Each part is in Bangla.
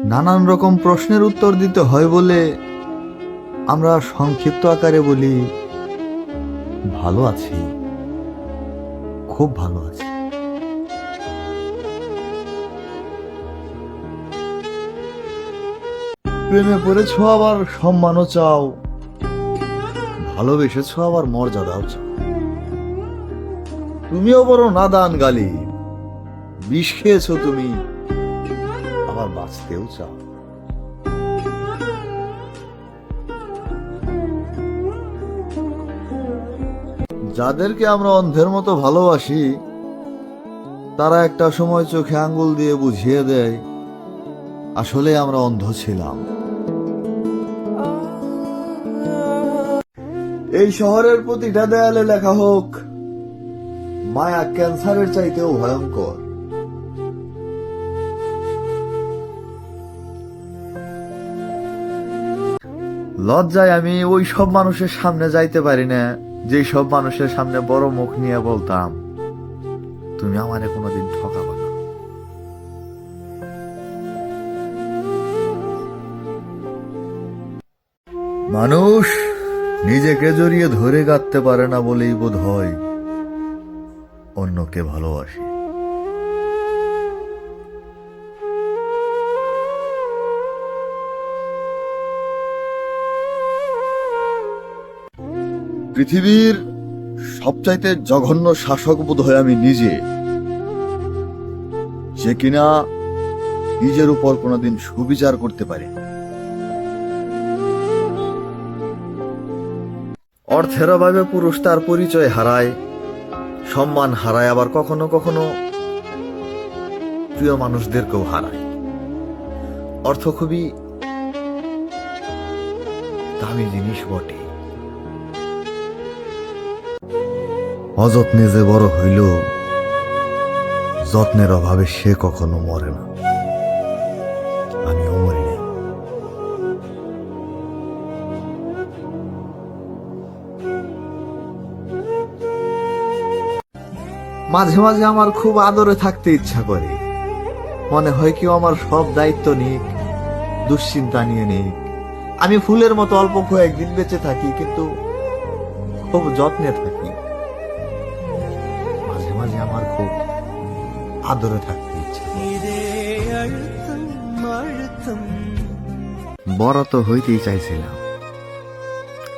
নানান রকম প্রশ্নের উত্তর দিতে হয় বলে আমরা সংক্ষিপ্ত আকারে বলি ভালো আছি, খুব ভালো আছি। প্রেমে পড়েছ আবার সম্মানও চাও, ভালোবেসেছ আবার মর্যাদাও চাও। তুমিও বড় নাদান গালি, বিষ খেয়েছো তুমি আবার বাঁচতেও চাও। যাদেরকে আমরা অন্ধের মতো ভালোবাসি তারা একটা সময় চোখে আঙ্গুল দিয়ে বুঝিয়ে দেয় আসলে আমরা অন্ধ ছিলাম। এই শহরের প্রতিটা দেয়ালে লেখা হোক মায়া ক্যান্সারের চাইতেও ভয়ঙ্কর। লজ্জায় আমি ওই সব মানুষের সামনে যাইতে পারি না যে সব মানুষের সামনে বড় মুখ নিয়ে বলতাম তুমি আমারে কোনোদিন ঠকাবা না। মানুষ নিজেকে জড়িয়ে ধরে কাঁদতে পারে না বলেই বোধ হয় অন্যকে ভালোবাসে। পৃথিবীর সবচাইতে জঘন্য শাসক বোধ হয় আমি নিজে, যে কিনা নিজের উপর কোনোদিন সুবিচার করতে পারে। অর্থের অভাবে পুরুষ তার পরিচয় হারায়, সম্মান হারায়, আবার কখনো কখনো প্রিয় মানুষদেরকেও হারায়। অর্থ খুবই দামি জিনিস বটে। অযত্নে যে বড় হইল যত্নের অভাবে সে কখনো মরে না, আমিও মরি না। মাঝে মাঝে আমার খুব আদরে থাকতে ইচ্ছা করে, মনে হয় কেউ আমার সব দায়িত্ব নিক, দুশ্চিন্তা নিয়ে নিক, আমি ফুলের মতো অল্প কয়েকদিন বেঁচে থাকি কিন্তু খুব যত্নে থাকি। মাঝে মাঝে আমার খুব আদরে থাকতে ইচ্ছা করে। বড় তো হইতেই চাইছিলাম,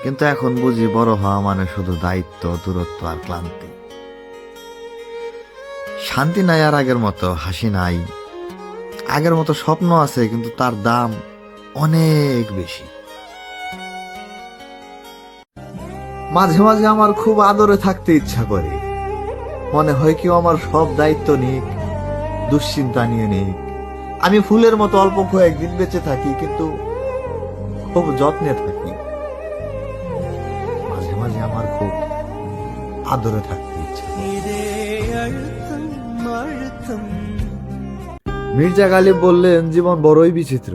কিন্তু এখন বুঝি বড় হওয়া মানে শুধু দায়িত্ব, দূরত্ব আর ক্লান্তি। শান্তি নাই আর আগের মতো, হাসি নাই, আগের মতো স্বপ্ন আছে কিন্তু তার দাম অনেক বেশি। মাঝে মাঝে আমার খুব আদরে থাকতে ইচ্ছা করে, মনে হয় কেউ আমার সব দায়িত্ব নিক, দুশ্চিন্তা নিয়ে নিক, আমি ফুলের মতো অল্প কয়েকদিন বেঁচে থাকি কিন্তু খুব যত্নে থাকি। মাঝে মাঝে আমার খুব আদরে থাকতে ইচ্ছা করে। মির্জা গালিব বললেন জীবন বড়ই বিচিত্র,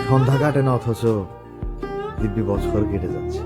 সন্ধ্যা কাটে না অথচ দিব্যি বছর কেটে যাচ্ছে।